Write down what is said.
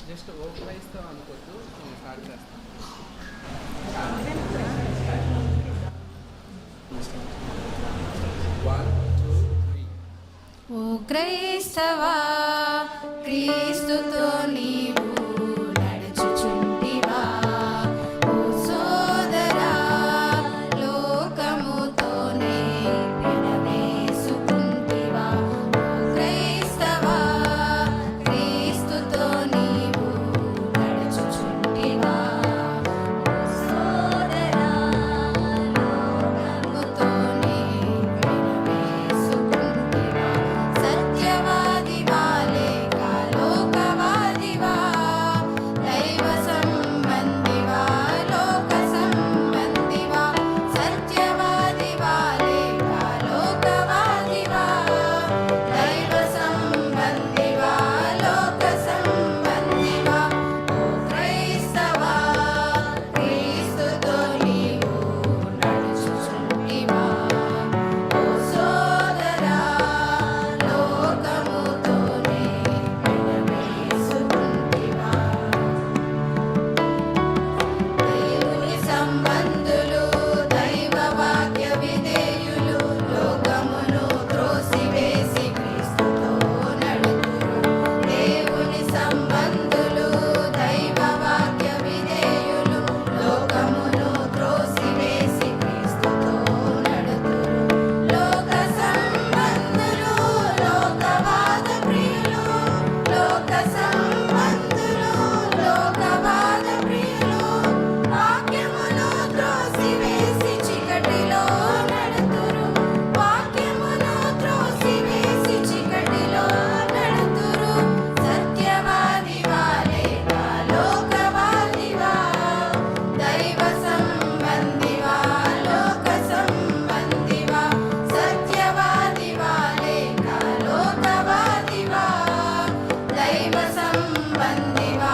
Just open రైస్తో అనుకోవద్దు, నేను స్టార్ట్ చేస్తాను. ఓ క్రైస్తవా, క్రీస్తుతో నీవు నడుచుచుంటివా. ఓ సోదరా, లోకముతోనే విడవేసుకుంటివా. ఓ క్రైస్తవా, క్రీస్తుతో నీవు నడుచుచుంటివా. ఓ సోదరా, లోకముతోనే విడవేసుకుంటివా. సత్యవాదివా లేక లోకవాదివా, దైవ సంబంధివా లోక సంబంధివా. సత్యవాదివా లేక లోకవాదివా, దైవ సంబంధివా లోక సంబంధివా. ఓ క్రైస్తవా, క్రీస్తుతో నీవు నడుచుచుంటివా. ఓ సోదరా, లోకముతోనే విడవేసుకుంటివా. దేవుని సంబంధులు, దైవ వాక్య విధేయులు, లోకమును త్రోసివేసి క్రీస్తుతో నడుతురు. దేవుని సంబంధులు, దైవ వాక్య విధేయులు, లోకమును త్రోసివేసి క్రీస్తుతో నడుతురు. లోక సంబంధులు, లోకవాద ప్రియులు, లోక సంబంధులు, లోకవాద ప్రియులు, వాక్యమును త్రోసివేసి చీకటిలో నడుతురు. వాక్యమును త్రోసివేసి చీకటిలో నడుతురు. సత్యవాదివా లేక లోకవాదివా, దైవ సంబంధివా లోక సంబంధివా. సత్యవాదివా లేక లోకవాదివా, దైవ సంబంధివా